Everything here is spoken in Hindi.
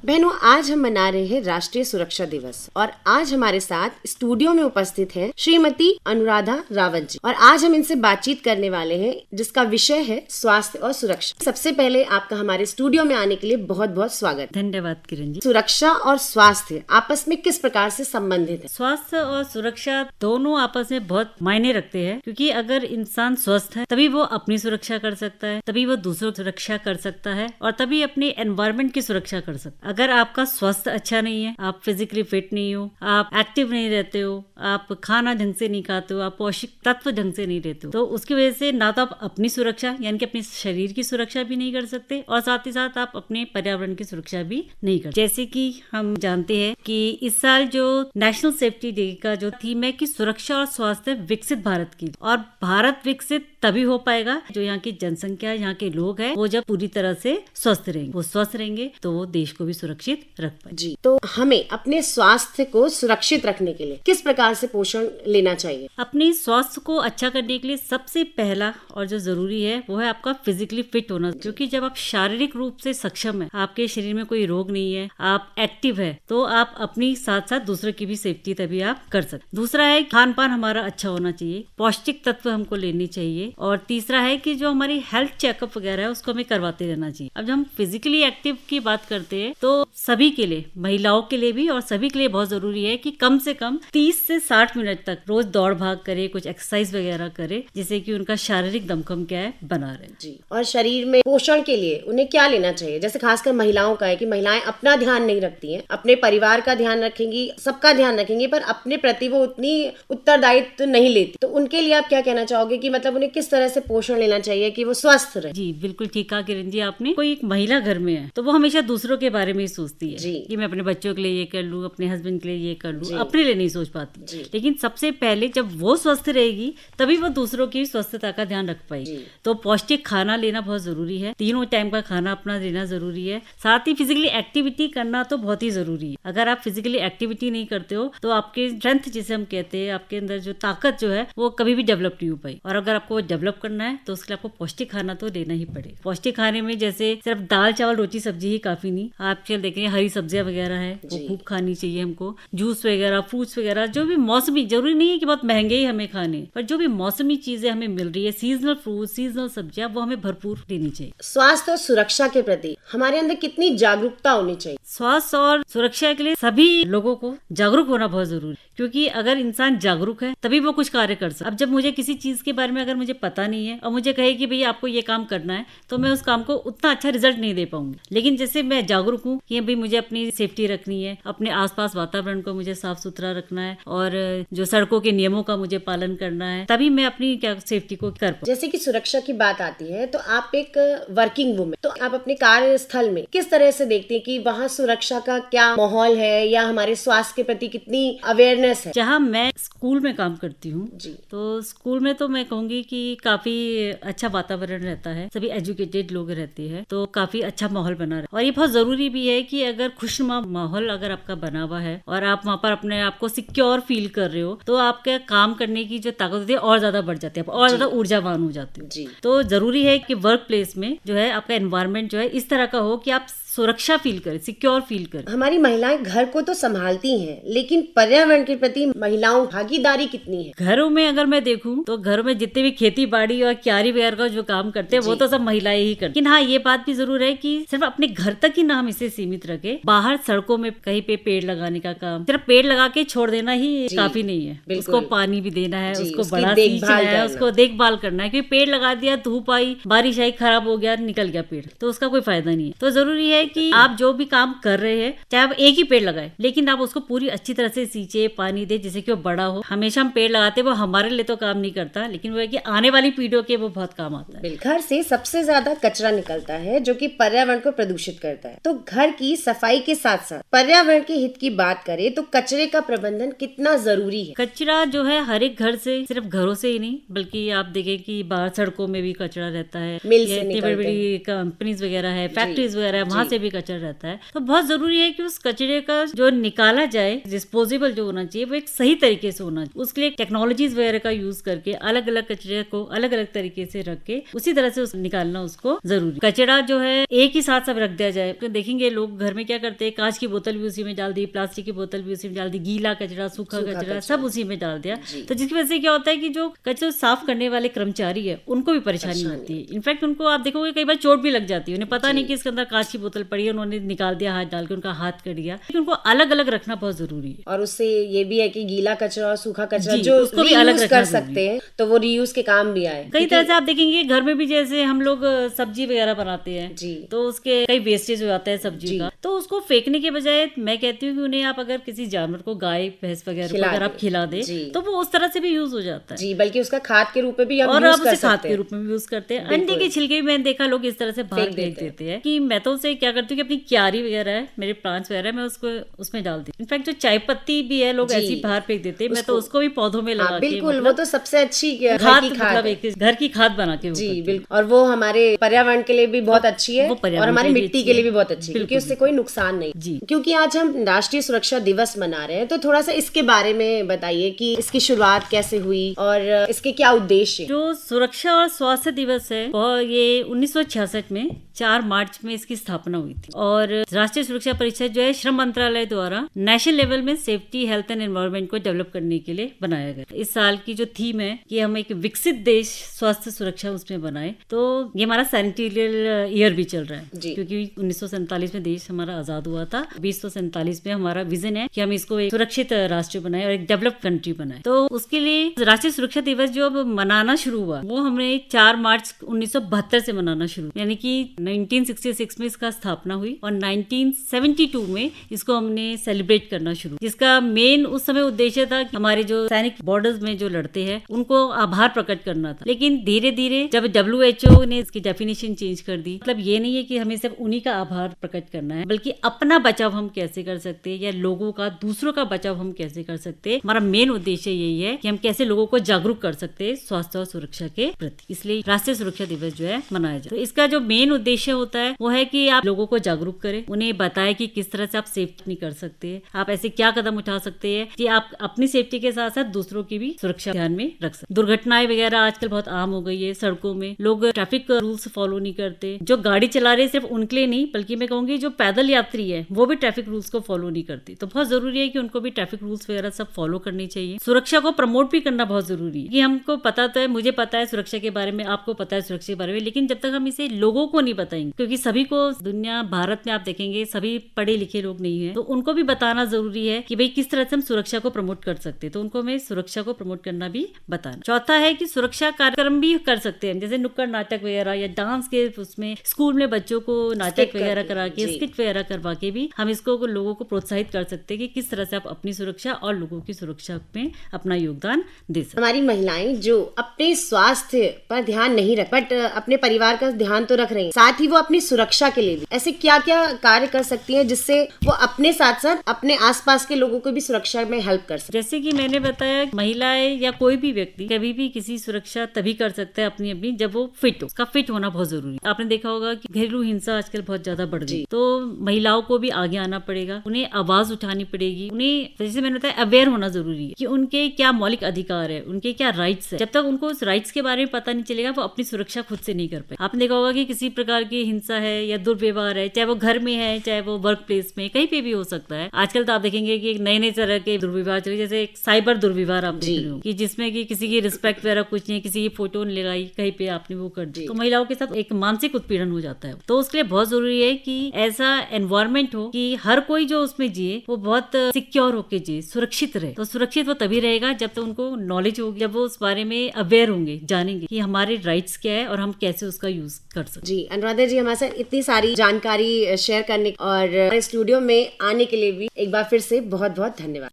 बहनों, आज हम मना रहे हैं राष्ट्रीय सुरक्षा दिवस और आज हमारे साथ स्टूडियो में उपस्थित है श्रीमती अनुराधा रावत जी और आज हम इनसे बातचीत करने वाले हैं जिसका विषय है स्वास्थ्य और सुरक्षा। सबसे पहले आपका हमारे स्टूडियो में आने के लिए बहुत बहुत स्वागत। धन्यवाद किरण जी। सुरक्षा और स्वास्थ्य आपस में किस प्रकार से संबंधित है? स्वास्थ्य और सुरक्षा दोनों आपस में बहुत मायने रखते हैं, क्योंकि अगर इंसान स्वस्थ है तभी वो अपनी सुरक्षा कर सकता है, तभी वो दूसरों की सुरक्षा कर सकता है और तभी अपने एनवायरनमेंट की सुरक्षा कर सकता है। अगर आपका स्वास्थ्य अच्छा नहीं है, आप फिजिकली फिट नहीं हो, आप एक्टिव नहीं रहते हो, आप खाना ढंग से नहीं खाते हो, आप पौष्टिक तत्व ढंग से नहीं लेते हो, तो उसकी वजह से ना तो आप अपनी सुरक्षा यानी कि अपने शरीर की सुरक्षा भी नहीं कर सकते और साथ ही साथ आप अपने पर्यावरण की सुरक्षा भी नहीं कर सकते। जैसे कि हम जानते हैं कि इस साल जो नेशनल सेफ्टी डे का जो थीम है कि सुरक्षा और स्वास्थ्य विकसित भारत की, और भारत विकसित तभी हो पाएगा जो यहाँ की जनसंख्या, यहाँ के लोग हैं, वो जब पूरी तरह से स्वस्थ रहेंगे। वो स्वस्थ रहेंगे तो वो देश को भी सुरक्षित रख पाए। जी, तो हमें अपने स्वास्थ्य को सुरक्षित रखने के लिए किस प्रकार से पोषण लेना चाहिए? अपने स्वास्थ्य को अच्छा करने के लिए सबसे पहला और जो जरूरी है वो है आपका फिजिकली फिट होना, क्योंकि जब आप शारीरिक रूप से सक्षम है, आपके शरीर में कोई रोग नहीं है, आप एक्टिव है, तो आप अपनी साथ साथ दूसरों की भी सेफ्टी तभी आप कर सकते। दूसरा है खान पान हमारा अच्छा होना चाहिए, पौष्टिक तत्व हमको लेने चाहिए, और तीसरा है कि जो हमारी हेल्थ चेकअप वगैरह है उसको हमें करवाते रहना चाहिए। अब जब हम फिजिकली एक्टिव की बात करते हैं तो सभी के लिए, महिलाओं के लिए भी और सभी के लिए बहुत जरूरी है कि कम से कम 30 से 60 मिनट तक रोज दौड़ भाग करे, कुछ एक्सरसाइज वगैरह करे, जिससे कि उनका शारीरिक दमखम क्या है बना रहे। जी, और शरीर में पोषण के लिए उन्हें क्या लेना चाहिए? जैसे खासकर महिलाओं का है कि महिलाएं अपना ध्यान नहीं रखती हैं, अपने परिवार का ध्यान रखेंगी, सबका ध्यान रखेंगी, पर अपने प्रति वो उतनी उत्तरदायित्व नहीं लेती, तो उनके लिए आप क्या कहना चाहोगे कि मतलब उन्हें किस तरह से पोषण लेना चाहिए कि वो स्वस्थ रहे? जी बिल्कुल ठीक कहा किरण जी आपने। कोई एक महिला घर में है तो वो हमेशा दूसरों के बारे में ही सोचती है कि मैं अपने बच्चों के लिए ये कर लूं, अपने हस्बैंड के लिए ये कर लूं, अपने लिए नहीं सोच पाती। लेकिन सबसे पहले जब वो स्वस्थ रहेगी तभी वो दूसरों की स्वस्थता का ध्यान रख पाएगी। तो पौष्टिक खाना लेना बहुत जरूरी है, तीनों टाइम का खाना अपना लेना जरूरी है, साथ ही फिजिकली एक्टिविटी करना तो बहुत ही जरूरी है। अगर आप फिजिकली एक्टिविटी नहीं करते हो तो आपके स्ट्रेंथ जिसे हम कहते हैं, आपके अंदर जो ताकत जो है वो कभी भी डेवलप नहीं हो पाई, और अगर आपको डेवलप करना है तो उसके लिए आपको पौष्टिक खाना तो लेना ही पड़ेगा। पौष्टिक खाने में जैसे सिर्फ दाल चावल रोटी सब्जी ही काफी नहीं, आप चल देखें हरी सब्जियां वगैरह है वो खूब खानी चाहिए हमको, जूस वगैरह, फ्रूट्स वगैरह, जो भी मौसमी, जरूरी नहीं है कि बहुत महंगे ही हमें खाने, पर जो भी मौसमी चीजें हमें मिल रही है, सीजनल फ्रूट, सीजनल सब्जियां, वो हमें भरपूर लेनी चाहिए। स्वास्थ्य और सुरक्षा के प्रति हमारे अंदर कितनी जागरूकता होनी चाहिए? स्वास्थ्य और सुरक्षा के लिए सभी लोगों को जागरूक होना बहुत जरूरी है, क्योंकि अगर इंसान जागरूक है तभी वो कुछ कार्य कर सकता। अब जब मुझे किसी चीज के बारे में अगर मुझे पता नहीं है और मुझे कहे कि भैया आपको ये काम करना है, तो मैं उस काम को उतना अच्छा रिजल्ट नहीं दे पाऊंगी। लेकिन जैसे मैं जागरूक हूँ कि भाई मुझे अपनी सेफ्टी रखनी है, अपने आसपास वातावरण को मुझे साफ सुथरा रखना है और जो सड़कों के नियमों का मुझे पालन करना है, तभी मैं अपनी क्या सेफ्टी को कर पाऊँ। जैसे कि सुरक्षा की बात आती है तो आप एक वर्किंग वुमेन, तो आप अपने कार्यस्थल में किस तरह से देखते हैं कि वहाँ सुरक्षा का क्या माहौल है या हमारे स्वास्थ्य के प्रति कितनी अवेयरनेस है? जहाँ मैं स्कूल में काम करती हूँ तो स्कूल में तो मैं कहूँगी कि काफी अच्छा वातावरण रहता है, सभी एजुकेटेड लोग रहते हैं, तो काफी अच्छा माहौल बना रहा है। और ये बहुत जरूरी भी है कि अगर खुशनुमा माहौल अगर आपका बना हुआ है और आप वहाँ पर अपने आप को सिक्योर फील कर रहे हो, तो आपके काम करने की जो ताकत होती है और ज्यादा बढ़ जाती है, और ज्यादा ऊर्जावान हो जाते हो। तो जरूरी है कि वर्क प्लेस में जो है आपका एनवायरनमेंट जो है इस तरह का हो कि आप सुरक्षा फील करें, सिक्योर फील करें। हमारी महिलाएं घर को तो संभालती हैं, लेकिन पर्यावरण के प्रति महिलाओं भागीदारी कितनी है? घरों में अगर मैं देखूं तो घरों में जितने भी खेती बाड़ी और क्यारी वगैरह का जो काम करते हैं वो तो सब महिलाएं ही करती। लेकिन हाँ, ये बात भी जरूर है कि सिर्फ अपने घर तक ही ना हम इसे सीमित रखें, बाहर सड़कों में कहीं पे पेड़ लगाने का काम, सिर्फ पेड़ लगा के छोड़ देना ही काफी नहीं है। उसको पानी भी देना है, उसको बड़ा सींचना है, उसको देखभाल करना है, क्योंकि पेड़ लगा दिया, धूप आई, बारिश आई, खराब हो गया, निकल गया पेड़, तो उसका कोई फायदा नहीं है। तो जरूरी है कि आप जो भी काम कर रहे हैं, चाहे आप एक ही पेड़ लगाए, लेकिन आप उसको पूरी अच्छी तरह से सींचे, पानी दे, जिससे कि वो बड़ा हो। हमेशा हम पेड़ लगाते, वो हमारे लिए तो काम नहीं करता, लेकिन वो है कि आने वाली पीढ़ियों के वो बहुत काम आता है। घर से सबसे ज्यादा कचरा निकलता है जो कि पर्यावरण को प्रदूषित करता है, तो घर की सफाई के साथ साथ पर्यावरण के हित की बात करें तो कचरे का प्रबंधन कितना जरूरी है? कचरा जो है हर एक घर से, सिर्फ घरों से ही नहीं बल्कि आप देखें कि बाहर सड़कों में भी कचरा रहता है, इतनी बड़ी बड़ी कंपनीज वगैरह है, फैक्ट्रीज वगैरह है, वहाँ से भी कचरा रहता है। तो बहुत जरूरी है कि उस कचरे का जो निकाला जाए, डिस्पोजेबल जो होना चाहिए वो एक सही तरीके से होना चाहिए। उसके लिए टेक्नोलॉजीज वगैरह का यूज करके अलग अलग कचरे को अलग अलग तरीके से रख के उसी तरह से निकालना उसको जरूरी। कचरा जो है एक ही साथ सब रख दिया जाए तो देखेंगे लोग घर में क्या करते हैं, कांच की बोतल भी उसी में डाल दी, प्लास्टिक की बोतल भी उसी में डाल दी, गीला कचरा सूखा कचरा सब उसी में डाल दिया। तो जिसकी वजह से क्या होता है कि जो कचरा साफ करने वाले कर्मचारी है उनको भी परेशानी होती है। इनफैक्ट उनको आप देखोगे कई बार चोट भी लग जाती है, उन्हें पता नहीं कि इसके अंदर कांच की बोतल पड़ी है, उन्होंने निकाल दिया हाथ डाल के, उनका हाथ कट गया। लेकिन उनको अलग अलग रखना बहुत जरूरी है। और उससे ये भी है कि गीला कचरा और सूखा कचरा जो उसको भी अलग कर सकते हैं तो वो रीयूज के काम भी आए। कई तरह से आप देखेंगे घर में भी, जैसे हम लोग सब्जी वगैरह बनाते हैं तो उसके कई वेस्टेज हो जाता है सब्जी का, तो उसको फेंकने के बजाय मैं कहती हूँ कि उन्हें आप अगर किसी जानवर को, गाय भैंस वगैरह को अगर आप खिला दे तो वो उस तरह से भी यूज हो जाता है जी, बल्कि उसका खाद के रूप में भी हम और यूज आप कर उसे खाद के रूप में भी यूज करते हैं। अंडे के छिलके भी मैंने देखा लोग इस तरह से बाहर फेंक देते हैं। कि मैं तो उसे क्या करती हूँ कि अपनी क्यारी वगैरह है, मेरे प्लांट्स वगैरह, मैं उसको उसमें डाल दी। इनफैक्ट जो चाय पत्ती भी है लोग ऐसी बाहर फेंक देते हैं, मैं तो उसको भी पौधों में लगा के, बिल्कुल वो तो सबसे अच्छी खाद, मतलब एक घर की खाद बना के जी बिल्कुल। और वो हमारे पर्यावरण के लिए भी बहुत अच्छी है और हमारी मिट्टी के लिए भी बहुत अच्छी है क्योंकि उससे कोई नुकसान नहीं जी। क्योंकि आज हम राष्ट्रीय सुरक्षा दिवस मना रहे हैं तो थोड़ा सा इसके बारे में बताइए कि इसकी शुरुआत कैसे हुई और इसके क्या उद्देश्य। जो सुरक्षा और स्वास्थ्य दिवस है वो ये 1966 में 4 मार्च में इसकी स्थापना हुई थी और राष्ट्रीय सुरक्षा परिषद जो है श्रम मंत्रालय द्वारा नेशनल लेवल में सेफ्टी, हेल्थ एंड एनवायरनमेंट को डेवलप करने के लिए बनाया गया। इस साल की जो थीम है कि हम एक विकसित देश स्वास्थ्य सुरक्षा उसमें बनाए, तो ये हमारा सेंटिनल ईयर भी चल रहा है क्योंकि 1947 में देश हमारा आजाद हुआ था। 2047 में हमारा विजन है कि हम इसको एक सुरक्षित राष्ट्र बनाए और एक डेवलप कंट्री बनाए। तो उसके लिए राष्ट्रीय सुरक्षा दिवस जो अब मनाना शुरू हुआ वो हमने 4 मार्च 1972 से मनाना शुरू, यानी कि 1966 में इसका स्थापना हुई और 1972 में इसको हमने सेलिब्रेट करना शुरू। जिसका मेन उस समय उद्देश्य था कि हमारे जो सैनिक बॉर्डर्स में जो लड़ते हैं उनको आभार प्रकट करना था। लेकिन धीरे धीरे जब WHO ने इसकी डेफिनेशन चेंज कर दी, मतलब ये नहीं है कि हमें सिर्फ उन्हीं का आभार प्रकट करना है बल्कि अपना बचाव हम कैसे कर सकते हैं या लोगों का, दूसरों का बचाव हम कैसे कर सकते हैं। हमारा मेन उद्देश्य यही है कि हम कैसे लोगों को जागरूक कर सकते हैं स्वास्थ्य और सुरक्षा के प्रति। इसलिए राष्ट्रीय सुरक्षा दिवस जो है मनाया जाए। तो इसका जो मेन उद्देश्य होता है वो है कि आप लोगों को जागरूक करें, उन्हें बताएं कि किस तरह से आप सेफ्टी कर सकते हैं, आप ऐसे क्या कदम उठा सकते हैं कि आप अपनी सेफ्टी के साथ साथ दूसरों की भी सुरक्षा ध्यान में रख सकते। दुर्घटनाएं वगैरह आजकल बहुत आम हो गई है, सड़कों में लोग ट्रैफिक रूल्स फॉलो नहीं करते। जो गाड़ी चला रहे सिर्फ उनके लिए नहीं बल्कि मैं कहूंगी जो पैदल यात्री है वो भी ट्रैफिक रूल्स को फॉलो नहीं करते। तो बहुत जरूरी है कि उनको भी ट्रैफिक रूल्स वगैरह सब फॉलो करनी चाहिए। सुरक्षा को प्रमोट भी करना बहुत जरूरी है कि हमको पता तो है, मुझे पता है सुरक्षा के बारे में, आपको पता है सुरक्षा के बारे में, लेकिन जब तक हम इसे लोगों को नहीं बताएंगे, क्योंकि सभी को दुनिया भारत में आप देखेंगे सभी पढ़े लिखे लोग नहीं है, तो उनको भी बताना जरूरी है कि भाई किस तरह से हम सुरक्षा को प्रमोट कर सकते हैं। तो उनको हमें सुरक्षा को प्रमोट करना भी बताना। चौथा है कि सुरक्षा कार्यक्रम भी कर सकते हैं, जैसे नुक्कड़ नाटक वगैरह या डांस के उसमें स्कूल में बच्चों को नाटक वगैरह करा के, स्किट वगैरह करवा के भी हम इसको लोगों को प्रोत्साहित कर सकते हैं कि किस तरह से आप अपनी सुरक्षा और लोगों की सुरक्षा में अपना योगदान दे सकते। हमारी महिलाएं जो अपने स्वास्थ्य पर ध्यान नहीं रख बट अपने परिवार का ध्यान तो रख रही हैं, साथ ही वो अपनी सुरक्षा के लिए भी ऐसे क्या क्या कार्य कर सकती हैं जिससे वो अपने साथ साथ अपने आसपास के लोगों को भी सुरक्षा में हेल्प कर सकते। जैसे कि मैंने बताया, महिलाएं या कोई भी व्यक्ति कभी भी किसी सुरक्षा तभी कर सकता है अपनी जब वो फिट हो। उसका फिट होना बहुत जरूरी है। आपने देखा होगा कि घरेलू हिंसा आजकल बहुत ज्यादा बढ़ गई, तो महिलाओं को भी आगे आना पड़ेगा, उन्हें आवाज उठानी पड़ेगी, उन्हें जैसे मैंने बताया अवेयर होना जरूरी है कि उनके क्या मौलिक अधिकार है, उनके क्या राइट्स है। जब तक उनको उस राइट्स के बारे में पता नहीं चलेगा वो अपनी सुरक्षा खुद से नहीं कर पाए। आपने देखा होगा कि किसी प्रकार की हिंसा है या दुर्व्यवहार है, चाहे वो घर में है चाहे वो वर्क प्लेस में, कहीं पे भी हो सकता है। आजकल तो आप देखेंगे कि नए नए तरह के दुर्व्यवहार चले, जैसे एक साइबर दुर्व्यवहार आप देख रहे हो कि जिसमें कि किसी की रिस्पेक्ट वगैरह कुछ नहीं, किसी की फोटो नहीं लगाई, कहीं पे आपने वो कर दी, तो महिलाओं के साथ एक मानसिक उत्पीड़न हो जाता है। तो उसके लिए बहुत जरूरी है कि ऐसा एनवायरमेंट हो कि हर कोई जो उसमें जिए वो बहुत सिक्योर होके जिए, सुरक्षित रहे। तो सुरक्षित वो तभी रहेगा जब तक उनको नॉलेज होगी, जब वो उस बारे में अवेयर होंगे, जानेंगे कि हमारे राइट्स क्या है और हम कैसे उसका यूज कर सकते। जी अनुराधा जी, हमारे साथ इतनी सारी जानकारी शेयर करने और स्टूडियो में आने के लिए भी एक बार फिर से बहुत बहुत धन्यवाद।